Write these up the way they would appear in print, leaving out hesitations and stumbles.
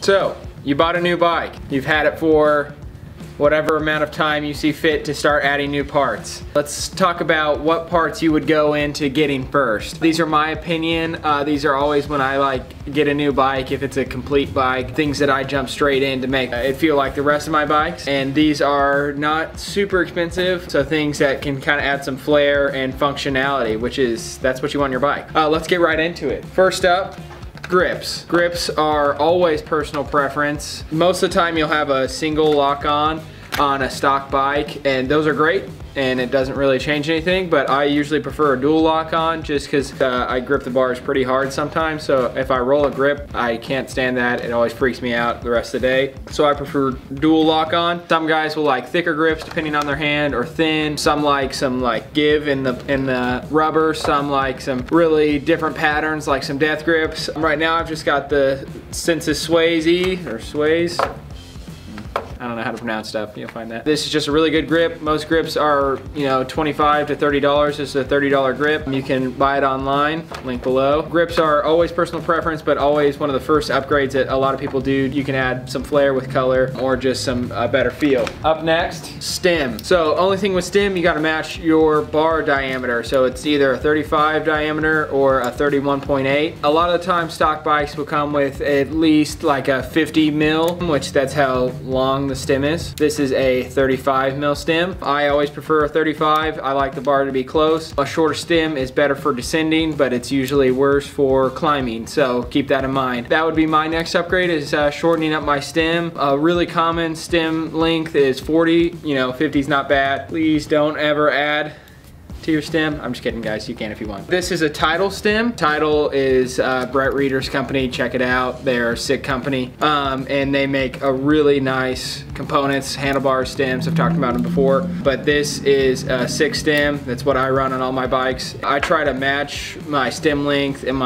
So, you bought a new bike. You've had it for whatever amount of time you see fit to start adding new parts. Let's talk about what parts you would go into getting first. These are my opinion. These are always when I get a new bike, if it's a complete bike, things that I jump straight in to make it feel like the rest of my bikes. And these are not super expensive, so things that can kind of add some flair and functionality, that's what you want in your bike. Let's get right into it. First up, grips. Grips are always personal preference. Most of the time you'll have a single lock-on a stock bike, and those are great and it doesn't really change anything, but I usually prefer a dual lock-on just because I grip the bars pretty hard sometimes, so if I roll a grip, I can't stand that. It always freaks me out the rest of the day, so I prefer dual lock-on. Some guys will like thicker grips depending on their hand, or thin. Some like some give in the rubber. Some like some really different patterns, like some death grips. Right now I've just got the Sensus Sways, I don't know how to pronounce stuff, you'll find that. This is just a really good grip. Most grips are, $25 to $30. This is a $30 grip. You can buy it online, link below. Grips are always personal preference, but always one of the first upgrades that a lot of people do. You can add some flair with color or just some better feel. Up next, stem. So only thing with stem, you gotta match your bar diameter. So it's either a 35 diameter or a 31.8. A lot of the time stock bikes will come with at least like a 50 mil, which that's how long the stem is. This is a 35 mil stem. I always prefer a 35. I like the bar to be close. A shorter stem is better for descending, but it's usually worse for climbing, so keep that in mind. That would be my next upgrade, is shortening up my stem. A really common stem length is 40. 50 is not bad. Please don't ever add to your stem. I'm just kidding, guys, you can if you want. This is a Tidal stem. Tidal is Brett Reeder's company. Check it out. They're a sick company, and they make a really nice components, handlebars, stems. I've talked about them before, but this is a sick stem. That's what I run on all my bikes. I try to match my stem length and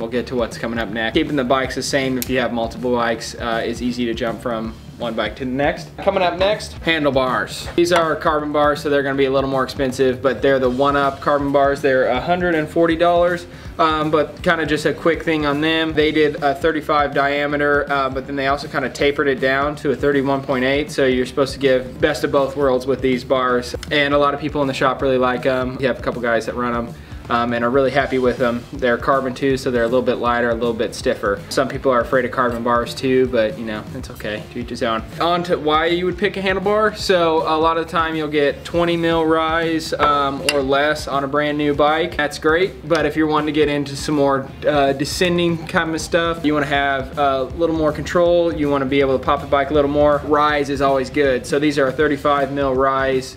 we'll get to what's coming up next. Keeping the bikes the same if you have multiple bikes is easy to jump from one bike to the next. Coming up next, handlebars. These are carbon bars, so they're gonna be a little more expensive, but they're the one-up carbon bars. They're $140, but kind of just a quick thing on them. They did a 35 diameter, but then they also kind of tapered it down to a 31.8, so you're supposed to give best of both worlds with these bars. And a lot of people in the shop really like them. You have a couple guys that run them. And are really happy with them. They're carbon too, so they're a little bit lighter, a little bit stiffer. Some people are afraid of carbon bars too, but it's okay, to each his own. On to why you would pick a handlebar. So a lot of the time you'll get 20 mil rise or less on a brand new bike. That's great, but if you're wanting to get into some more descending kind of stuff, you want to have a little more control, you want to be able to pop the bike a little more, rise is always good. So these are a 35 mil rise.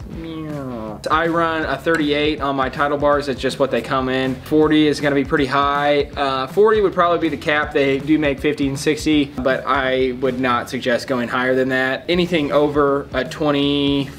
I run a 38 on my Tidal bars. That's just what they come in. 40 is gonna be pretty high. 40 would probably be the cap. They do make 50 and 60, but I would not suggest going higher than that. Anything over a 20,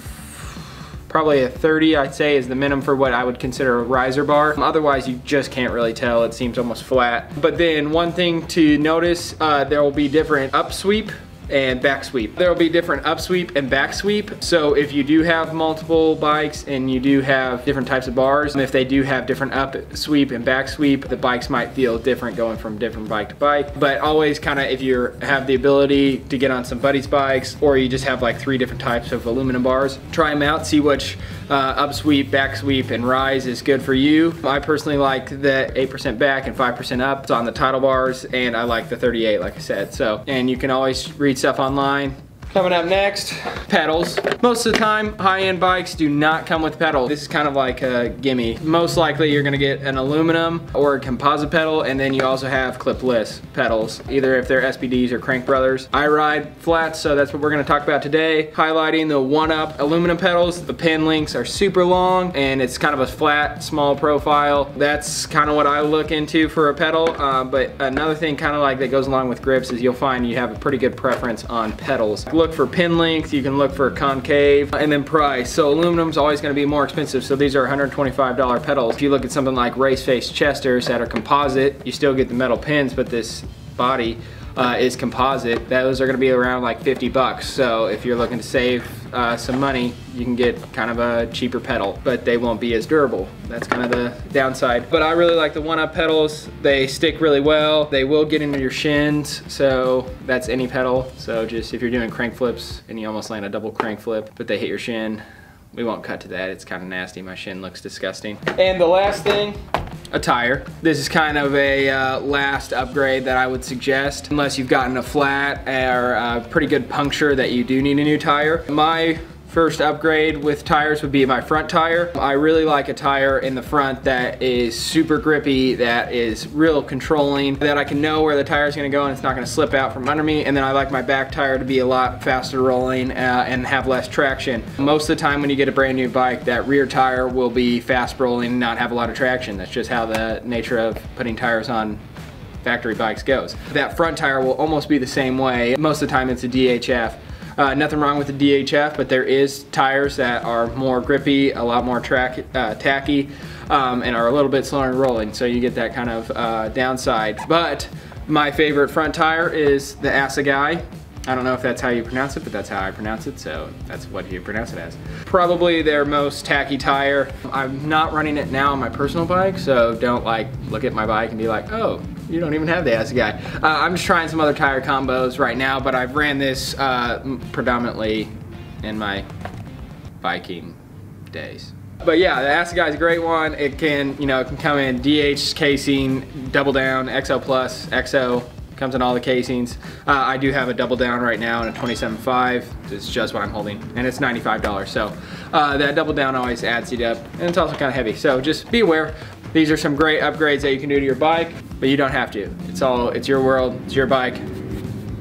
probably a 30, I'd say, is the minimum for what I would consider a riser bar. Otherwise, you just can't really tell. It seems almost flat. But then one thing to notice, there will be different upsweep and back sweep. There will be different up sweep and back sweep. So if you do have multiple bikes and you do have different types of bars, and if they do have different up sweep and back sweep, the bikes might feel different going from different bike to bike. But always kind of, if you have the ability to get on some buddies' bikes, or you just have like 3 different types of aluminum bars, try them out, see which up sweep, back sweep, and rise is good for you. I personally like the 8% back and 5% up on the Tidal bars, and I like the 38, like I said. So, and you can always read stuff online. Coming up next, pedals. Most of the time, high-end bikes do not come with pedals. This is kind of like a gimme. Most likely, you're gonna get an aluminum or a composite pedal, and then you also have clipless pedals, either if they're SBDs or Crank Brothers. I ride flats, so that's what we're gonna talk about today. Highlighting the one-up aluminum pedals. The pin links are super long, and it's kind of a flat, small profile. That's kind of what I look into for a pedal, but another thing kind of like that goes along with grips is you'll find you have a pretty good preference on pedals. Look for pin length, you can look for concave, and then price. So aluminum's always going to be more expensive, so these are $125 pedals. If you look at something like Race Face Chesters that are composite, you still get the metal pins, but this body is composite. Those are gonna be around like 50 bucks. So if you're looking to save some money, you can get kind of a cheaper pedal, but they won't be as durable. That's kind of the downside. But I really like the 1-Up pedals. They stick really well. They will get into your shins, so that's any pedal. So just if you're doing crank flips and you almost land a double crank flip, but they hit your shin, we won't cut to that. It's kind of nasty. My shin looks disgusting. And the last thing, a tire. This is kind of a last upgrade that I would suggest, unless you've gotten a flat or a pretty good puncture that you do need a new tire. My first upgrade with tires would be my front tire. I really like a tire in the front that is super grippy, that is real controlling, that I can know where the tire is going to go and it's not going to slip out from under me. And then I like my back tire to be a lot faster rolling and have less traction. Most of the time when you get a brand new bike, that rear tire will be fast rolling and not have a lot of traction. That's just how the nature of putting tires on factory bikes goes. That front tire will almost be the same way. Most of the time it's a DHF. Nothing wrong with the DHF, but there is tires that are more grippy, a lot more tacky, and are a little bit slower in rolling, so you get that kind of downside. But my favorite front tire is the Assegai. I don't know if that's how you pronounce it, but that's how I pronounce it, so that's what you pronounce it as. Probably their most tacky tire. I'm not running it now on my personal bike, so don't like look at my bike and be like, oh, you don't even have the Assegai. I'm just trying some other tire combos right now, but I've ran this predominantly in my biking days. But yeah, the Assegai is a great one. It can, you know, it can come in DH casing, double down, XO plus, XO. Comes in all the casings. I do have a double down right now in a 27.5. It's just what I'm holding, and it's $95. So that double down always adds it up, and it's also kind of heavy. So just be aware. These are some great upgrades that you can do to your bike, but you don't have to. It's your world, it's your bike.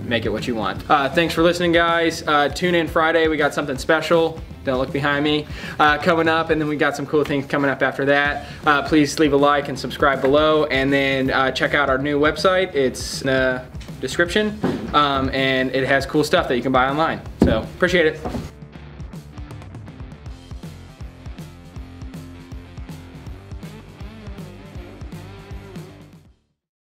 Make it what you want. Thanks for listening, guys. Tune in Friday. We got something special. Don't look behind me. Coming up, and then we got some cool things coming up after that. Please leave a like and subscribe below, and then check out our new website. It's in the description, and it has cool stuff that you can buy online. So appreciate it.